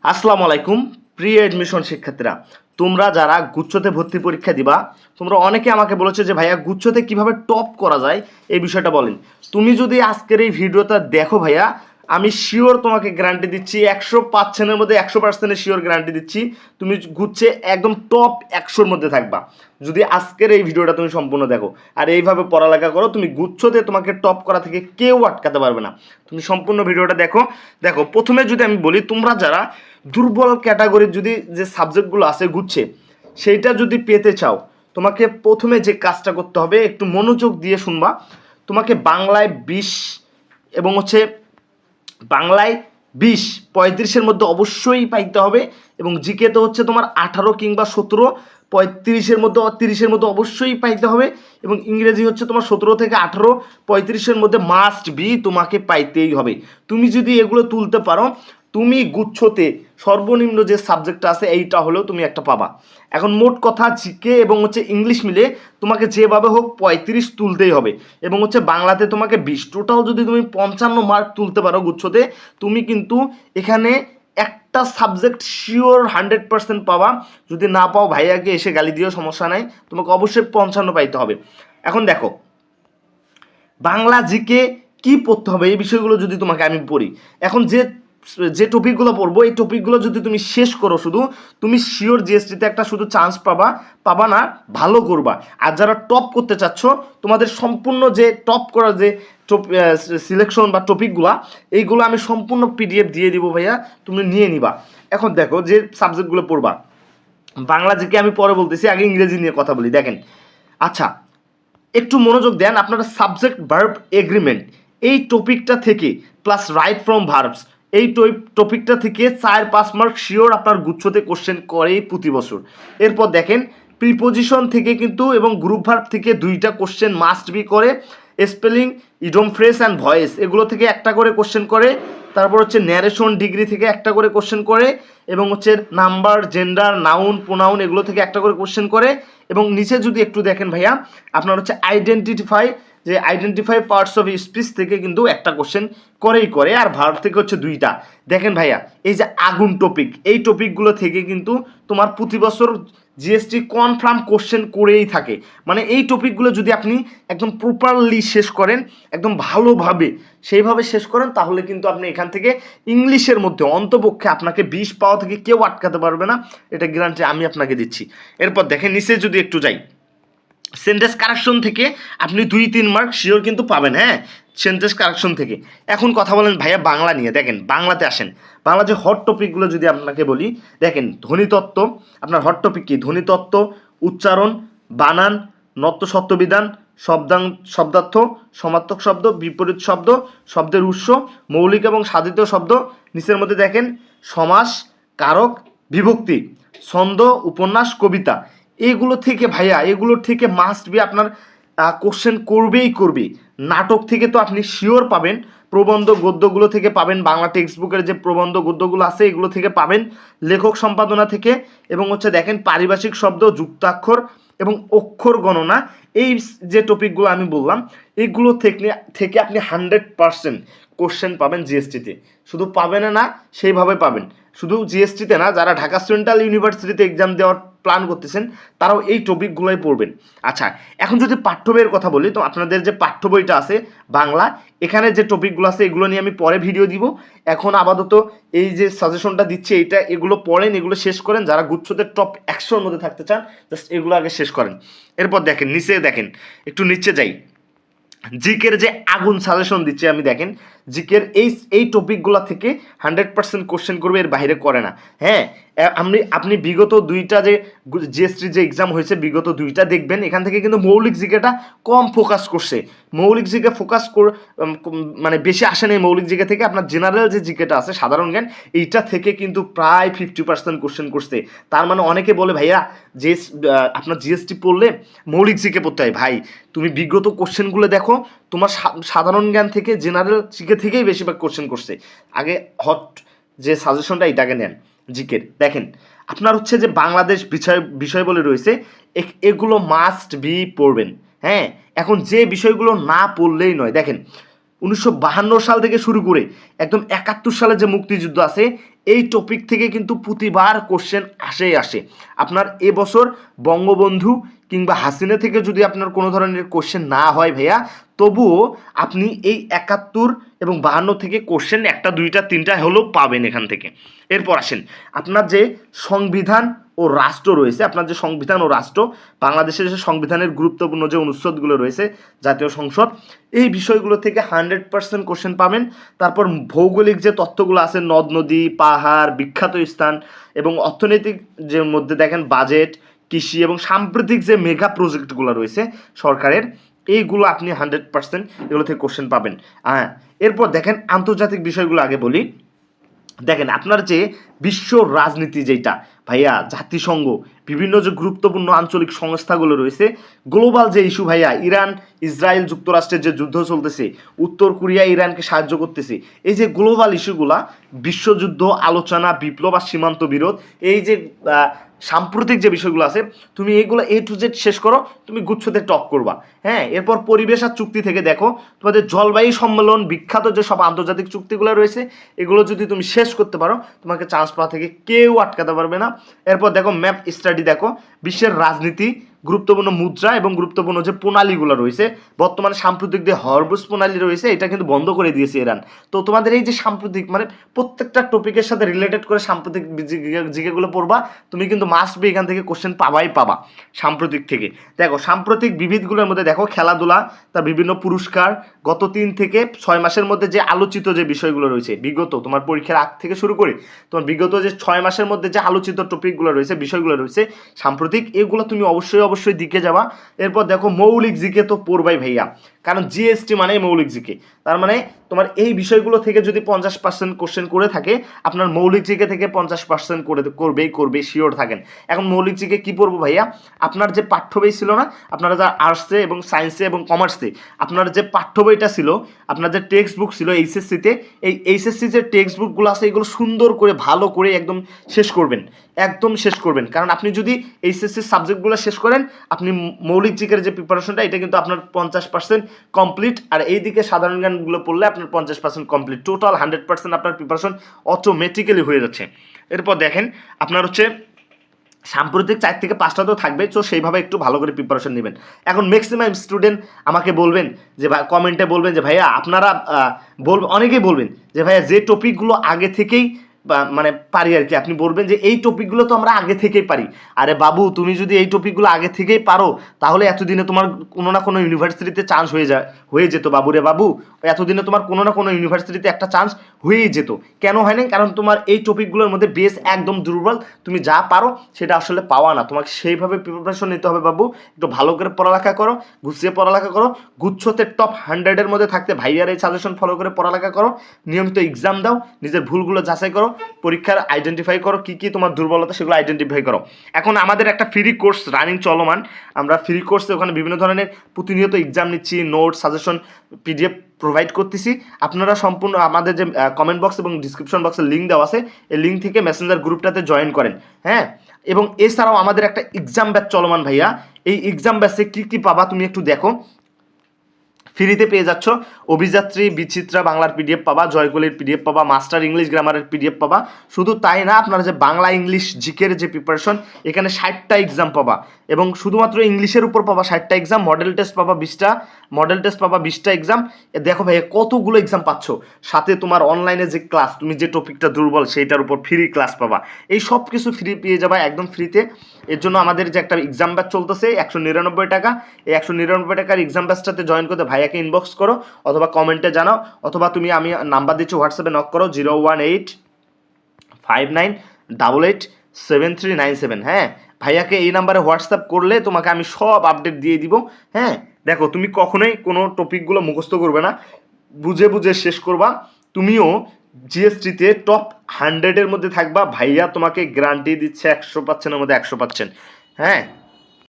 আসসালামু আলাইকুম প্রিয় এডমিশন শিক্ষার্থীরা, তোমরা যারা গুচ্ছতে ভর্তি পরীক্ষা দিবা, তোমরা অনেকে আমাকে বলেছো যে ভাইয়া গুচ্ছতে কিভাবে টপ করা যায় এই বিষয়টা বলেন। তুমি যদি আজকের এই ভিডিওটা দেখো ভাইয়া, আমি শিওর তোমাকে গ্যারান্টি দিচ্ছি 100%-এর মধ্যে 100% শিওর গ্যারান্টি দিচ্ছি তুমি গুচ্ছে একদম টপ 100-র মধ্যে থাকবা যদি আজকের এই ভিডিওটা তুমি সম্পূর্ণ দেখো আর এইভাবে পড়ালেখা করো। তুমি গুচ্ছতে তোমাকে টপ করা থেকে কেউ আটকাতে পারবে না। তুমি সম্পূর্ণ ভিডিওটা দেখো। দেখো, প্রথমে যদি আমি বলি, তোমরা যারা দুর্বল ক্যাটাগরির যদি যে সাবজেক্টগুলো আছে গুচ্ছে, সেইটা যদি পেতে চাও, তোমাকে প্রথমে যে কাজটা করতে হবে, একটু মনোযোগ দিয়ে শুনবা। তোমাকে বাংলায় 20 এবং বাংলায় 20-35-এর মধ্যে অবশ্যই পাইতে হবে, এবং জিকেতে তোমার 18 কিংবা 17, 35-এর মধ্যে 30-এর মধ্যে অবশ্যই পাইতে হবে, এবং ইংরেজি তোমার 17 থেকে 18, 35-এর মধ্যে মাস্ট বি তোমাকে পাইতেই হবে। তুমি যদি এগুলো তুলতে পারো, তুমি গুচ্ছতে সর্বনিম্ন যে সাবজেক্টটা আছে এইটা হলেও তুমি একটা পাবা। এখন মোট কথা জিকে এবং ইংলিশ মিলে তোমাকে যেভাবে হোক 35 তুলতেই হবে, এবং বাংলাতে তোমাকে 20। টোটাল যদি তুমি 55 মার্ক তুলতে পারো গুচ্ছতে, তুমি কিন্তু এখানে একটা সাবজেক্ট শিওর 100% পাবা। যদি না পাও ভাইয়াকে এসে গালি দিও, সমস্যা নাই, তোমাকে অবশ্যই 55 পাইতে হবে। এখন দেখো, বাংলা জিকে কি পড়তে হবে এই বিষয়গুলো যদি তোমাকে আমি পড়ি, এখন যে টপিকগুলো পড়বো, এই টপিকগুলো যদি তুমি শেষ করো, শুধু তুমি শিওর জিএসটিতে একটা শুধু চান্স পাবা না, ভালো করবা। আর যারা টপ করতে চাচ্ছ, তোমাদের সম্পূর্ণ যে টপ করার যে সিলেকশন বা টপিকগুলো, এইগুলো আমি সম্পূর্ণ পিডিএফ দিয়ে দিব ভাইয়া, তুমি নিয়ে নিবা। এখন দেখো, যে সাবজেক্টগুলো পড়বা, বাংলা জিকে আমি পরে বলতেছি, আগে ইংরেজি নিয়ে কথা বলি। দেখেন, আচ্ছা একটু মনোযোগ দেন। আপনারা সাবজেক্ট ভার্ব এগ্রিমেন্ট এই টপিকটা থেকে, প্লাস রাইট ফ্রম ভার্বস এই টপিকটা থেকে 4-5 মার্ক শিওর আপনার গুচ্ছতে কোশ্চেন করেই প্রতি বছর। এরপর দেখেন, প্রিপোজিশন থেকে কিন্তু এবং গ্রুপ ভার্ব থেকে 2টা কোশ্চেন মাস্ট বি করে। Spelling, idiom phrase and voice এগুলো থেকে একটা করে কোশ্চেন করে। তারপর ন্যারেশন ডিগ্রি থেকে একটা করে কোশ্চেন করে, এবং নাম্বার, জেন্ডার, নাউন, প্রোনাউন এগুলো থেকে একটা করে কোশ্চেন করে। এবং নিচে যদি একটু দেখেন ভাইয়া, আপনার আইডেন্টিফাই পার্টস অফ স্পিচ থেকে কিন্তু একটা কোশ্চেন করে, আর ভার্ব থেকে 2টা। দেখেন ভাইয়া, এই যে আগুন টপিক, এই টপিকগুলো থেকে কিন্তু তোমার প্রতি বছর জিএসটি কনফার্ম কোশ্চেন করেই থাকে। মানে এই টপিকগুলো যদি আপনি একদম প্রপারলি শেষ করেন, একদম ভালোভাবে সেইভাবে শেষ করেন, তাহলে কিন্তু আপনি এখান থেকে ইংলিশের মধ্যে অন্তপক্ষে আপনাকে 20 পাওয়া থেকে কেউ আটকাতে পারবে না, এটা গ্যারান্টি আমি আপনাকে দিচ্ছি। এরপর দেখেন, নিচে যদি একটু যাই, সেন্টেন্স কারেকশন থেকে আপনি 2-3 মার্ক শিওর কিন্তু পাবেন। হ্যাঁ, সেন্টেন্স কারেকশন থেকে। এখন কথা বলেন ভাইয়া বাংলা নিয়ে। দেখেন, বাংলাতে আসেন, বাংলা যে হট টপিকগুলো যদি আপনাকে বলি, দেখেন ধ্বনিতত্ত্ব, আপনার হট টপিক কি? ধ্বনিতত্ত্ব, উচ্চারণ, বানান, নত্ব সত্যবিধান, শব্দার্থ, সমার্থক শব্দ, বিপরীত শব্দ, শব্দের উৎস, মৌলিক এবং সাধিত শব্দ। নিচের মধ্যে দেখেন সমাস, কারক, বিভক্তি, ছন্দ, উপন্যাস, কবিতা। এগুলো থেকে ভাইয়া, এগুলোর থেকে মাস্ট বি আপনার কোশ্চেন করবে। নাটক থেকে তো আপনি শিওর পাবেন, প্রবন্ধ গদ্যগুলো থেকে পাবেন, বাংলা টেক্সট বুকের যে প্রবন্ধ গদ্যগুলো আছে এগুলো থেকে পাবেন, লেখক সম্পাদনা থেকে, এবং দেখেন পারিভাষিক শব্দ, যুক্তাক্ষর এবং অক্ষর গণনা। এই যে টপিকগুলো আমি বললাম, এগুলো থেকে আপনি 100% কোশ্চেন পাবেন জিএসটিতে। শুধু পাবেন না, সেইভাবে পাবেন। শুধু জিএসটিতে না, যারা ঢাকা সেন্ট্রাল ইউনিভার্সিটিতে এক্সাম দেওয়ার প্ল্যান করতেছেন, তারাও এই টপিকগুলোই পড়বেন। আচ্ছা, এখন যদি পাঠ্য বইয়ের কথা বলি, তো আপনাদের যে পাঠ্য বইটা আছে বাংলা, এখানে যে টপিকগুলো আছে এগুলো নিয়ে আমি পরে ভিডিও দিব। এখন আপাতত এই যে সাজেশনটা দিচ্ছি, এগুলো পড়েন, এগুলো শেষ করেন। যারা গুচ্ছতে টপ 100-র মধ্যে থাকতে চান, জাস্ট এগুলো আগে শেষ করেন। এরপর দেখেন, নিচে দেখেন, একটু নিচে যাই, জিকের যে আগুন সাজেশন দিচ্ছে আমি। দেখেন, জিকের এই টপিকগুলো থেকে 100% কোশ্চেন করবে, এর বাইরে করে না। হ্যাঁ, আপনি বিগত 2টা যে জিএসটি যে এক্সাম হয়েছে, বিগত 2টা দেখবেন, এখান থেকে কিন্তু মৌলিক জিকেটা কম ফোকাস করছে। মৌলিক জিকে মানে বেশি আসে নেই মৌলিক জিকে থেকে। আপনার জেনারেল যে জিকেটা আছে, সাধারণ জ্ঞান, এইটা থেকে কিন্তু প্রায় 50% কোশ্চেন করছে। তার মানে অনেকে বলে ভাইয়া যে আপনার জিএসটি পড়লে মৌলিক জিকে পড়তে হয়। ভাই, তুমি বিগত কোশ্চেনগুলো দেখো, তোমার সাধারণ জ্ঞান থেকে, জেনারেল জিকে থেকেই বেশিরভাগ কোশ্চেন করছে। আগে হট যে সাজেশনটা এটাকে নেন জিকের। দেখেন, আপনার যে বাংলাদেশ বিষয় বলে রয়েছে, এগুলো মাস্ট বি পড়বেন। হ্যাঁ, এখন যে বিষয়গুলো না পড়লেই নয়, দেখেন 1952 সাল থেকে শুরু করে একদম 71 সালে যে মুক্তিযুদ্ধ আছে এই টপিক থেকে কিন্তু প্রতিবার কোশ্চেন আসে। আপনার এবছর বঙ্গবন্ধু কিংবা হাসিনা থেকে যদি আপনার কোনো ধরনের কোশ্চেন না হয় ভাইয়া, তবুও আপনি এই 71 এবং 52 থেকে কোশ্চেন একটা দুইটা তিনটা হলেও পাবেন এখান থেকে। এরপর আসেন, আপনার যে সংবিধান ও রাষ্ট্র রয়েছে, আপনার যে সংবিধান ও রাষ্ট্র, বাংলাদেশের যে সংবিধানের গুরুত্বপূর্ণ যে অনুচ্ছেদগুলো রয়েছে, জাতীয় সংসদ, এই বিষয়গুলো থেকে 100% কোশ্চেন পাবেন। তারপর ভৌগোলিক যে তথ্যগুলো আছে, নদ নদী, পাহাড়, বিখ্যাত স্থান এবং অর্থনৈতিক যে মধ্যে দেখেন বাজেট, কৃষি এবং সাম্প্রতিক যে মেগা প্রজেক্টগুলো রয়েছে সরকারের, এইগুলো আপনি 100% এগুলো থেকে কোশ্চেন পাবেন। হ্যাঁ, এরপর দেখেন আন্তর্জাতিক বিষয়গুলো আগে বলি। দেখেন আপনার যে বিশ্ব রাজনীতি যেটা ভাইয়া, জাতিসংঘ, বিভিন্ন যে গুরুত্বপূর্ণ আঞ্চলিক সংস্থাগুলো রয়েছে, গ্লোবাল যে ইস্যু ভাইয়া, ইরান ইসরায়েল যুক্তরাষ্ট্রের যে যুদ্ধ চলতেছে, উত্তর কোরিয়া ইরানকে সাহায্য করতেছে, এই যে গ্লোবাল ইস্যুগুলা, বিশ্বযুদ্ধ, আলোচনা, বিপ্লব আর সীমান্ত বিরোধ, এই যে সাম্প্রতিক যে বিষয়গুলো আছে, তুমি এইগুলো A to Z শেষ করো, তুমি গুচ্ছতে টপ করবা। হ্যাঁ, এরপর পরিবেশ আর চুক্তি থেকে দেখো তোমাদের জলবায়ু সম্মেলন, বিখ্যাত যে সব আন্তর্জাতিক চুক্তিগুলো রয়েছে, এগুলো যদি তুমি শেষ করতে পারো, তোমাকে চান্স পাওয়া থেকে কেউ আটকাতে পারবে না। এরপর দেখো ম্যাপ স্টাডি, দেখো বিশ্বের রাজনীতি, গুরুত্বপূর্ণ মুদ্রা এবং গুরুত্বপূর্ণ যে প্রণালীগুলো রয়েছে, বর্তমানে সাম্প্রতিক যে হরমুজ প্রণালী রয়েছে, এটা কিন্তু বন্ধ করে দিয়েছে ইরান। তো তোমাদের এই যে সাম্প্রতিক, মানে প্রত্যেকটা টপিকের সাথে রিলেটেড করে সাম্প্রতিক জিকেগুলো পড়বা, তুমি কিন্তু মাস্ট বি এখান থেকে কোশ্চেন পাবা সাম্প্রতিক থেকে। দেখো সাম্প্রতিক বিবিধগুলোর মধ্যে দেখো খেলাধুলা, তার বিভিন্ন পুরস্কার, গত 3 থেকে 6 মাসের মধ্যে যে আলোচিত যে বিষয়গুলো রয়েছে, বিগত তোমার পরীক্ষার আগ থেকে শুরু করে তোমার বিগত যে 6 মাসের মধ্যে যে আলোচিত টপিকগুলো রয়েছে, বিষয়গুলো রয়েছে সাম্প্রতিক, এগুলো তুমি অবশ্যই দিকে যাবা। এরপর দেখো মৌলিক জিকে তো পড়বাই ভাইয়া, কারণ জিএসটি মানে মৌলিক জিকে, তার মানে তোমার এই বিষয়গুলো থেকে যদি 50% কোশ্চেন করে থাকে, আপনার মৌলিক জিকে থেকে 50% করবে শিওর থাকেন। এখন মৌলিক জিকে কি পড়বো ভাইয়া, আপনার যে পাঠ্য বই ছিল না, আপনারা যা আর্টসে এবং সায়েন্সে এবং কমার্সে আপনার যে পাঠ্য বইটা ছিল, আপনার যে টেক্সট বুক ছিল এইচএসসিতে, এই এইচএসসি যে টেক্সট বুকগুলো আছে, এগুলো সুন্দর করে ভালো করে একদম শেষ করবেন। কারণ আপনি যদি এইচএসসির সাবজেক্টগুলো শেষ করেন, আপনি মৌলিক জিকের যে প্রিপারেশনটা, এটা কিন্তু আপনার 50% কমপ্লিট। আর এইদিকে সাধারণ জ্ঞানগুলো পড়লে আপনার 50% কমপ্লিট, টোটাল 100% আপনার প্রিপারেশন অটোমেটিক্যালি হয়ে যাচ্ছে। এরপর দেখেন আপনার হচ্ছে সাম্প্রতিক 4 থেকে 5টা তো থাকবে, তো সেইভাবে একটু ভালো করে প্রিপারেশন নেবেন। এখন ম্যাক্সিমাম স্টুডেন্ট আমাকে বলবেন যে কমেন্টে বলবেন যে ভাইয়া আপনারা অনেকেই বলবেন যে ভাইয়া যে টপিকগুলো আগে থেকেই মানে পারি আর কি, আপনি বলবেন যে এই টপিকগুলো তো আমরা আগে থেকেই পারি। আরে বাবু, তুমি যদি এই টপিকগুলো আগে থেকেই পারো, তাহলে এতদিনে তোমার কোনো না কোনো ইউনিভার্সিটিতে চান্স হয়ে যেত বাবু রে বাবু, এতদিনে তোমার কোনো না কোনো ইউনিভার্সিটিতে একটা চান্স হয়েই যেত। কেন হয় না? কারণ তোমার এই টপিকগুলোর মধ্যে বেস একদম দুর্বল, তুমি যা পারো সেটা আসলে পাওয়া না, তোমাকে সেইভাবে প্রিপারেশন নিতে হবে বাবু। একটু ভালো করে পড়ালেখা করো, গুছিয়ে পড়ালেখা করো, গুচ্ছতে টপ 100-এর মধ্যে থাকতে ভাইয়ার এই সাজেশন ফলো করে পড়ালেখা করো, নিয়মিত এক্সাম দাও, নিজের ভুলগুলো যাচাই করো, পরীক্ষার আইডেন্টিফাই করো কি কি তোমার দুর্বলতা, সেগুলো আইডেন্টিফাই করো। এখন আমাদের একটা ফ্রি কোর্স রানিং চলমান, আমরা ফ্রি কোর্সে ওখানে বিভিন্ন ধরনের প্রতিনিয়ত এক্সাম নিচ্ছি, নোট, সাজেশন, পিডিএফ প্রোভাইড করতেছি। আপনারা সম্পূর্ণ আমাদের যে কমেন্ট বক্স এবং ডিসক্রিপশন বক্সে লিঙ্ক দেওয়া আছে, এই লিঙ্ক থেকে মেসেঞ্জার গ্রুপটাতে জয়েন করেন। হ্যাঁ, এবং এছাড়াও আমাদের একটা এক্সাম ব্যাচ চলমান ভাইয়া, এই এক্সাম ব্যাচে কী কী পাবা তুমি একটু দেখো। ফ্রিতে পেয়ে যাচ্ছ অভিযাত্রী, বিচিত্রা বাংলার পিডিএফ পাবা, জয়কলির পিডিএফ পাবা, মাস্টার ইংলিশ গ্রামারের পিডিএফ পাবা। শুধু তাই না, আপনারা যে বাংলা ইংলিশ জিকের যে প্রিপারেশন, এখানে 60টা এক্সাম পাবা, এবং শুধুমাত্র ইংলিশের উপর পাবা 60টা এক্সাম, মডেল টেস্ট পাবা 20টা এক্সাম। দেখো ভাই কতগুলো এক্সাম পাচ্ছ, সাথে তোমার অনলাইনে যে ক্লাস, তুমি যে টপিকটা দুর্বল সেইটার উপর ফ্রি ক্লাস পাবা। এই সব কিছু ফ্রি পেয়ে যাবা একদম ফ্রিতে। এর জন্য আমাদের যে একটা এক্সাম ব্যাচ চলতেছে 199 টাকা, এই 199 টাকার এক্সাম ব্যাচটাতে জয়েন করতে ভাইয়াকে ইনবক্স করো, অথবা কমেন্টে জানাও, অথবা তুমি আমি নাম্বার দিচ্ছি হোয়াটসঅ্যাপে নক করো 01859887397। হ্যাঁ, ভাইয়াকে এই নাম্বারে হোয়াটসঅ্যাপ করলে তোমাকে আমি সব আপডেট দিয়ে দিব। হ্যাঁ, দেখো তুমি কখনোই কোনো টপিকগুলো মুখস্থ করবে না, বুঝে শেষ করবা, তুমিও জিএসটিতে টপ 100-এর মধ্যে থাকবা। ভাইয়া তোমাকে গ্যারান্টি দিচ্ছে 100%-এর মধ্যে 100%। হ্যাঁ।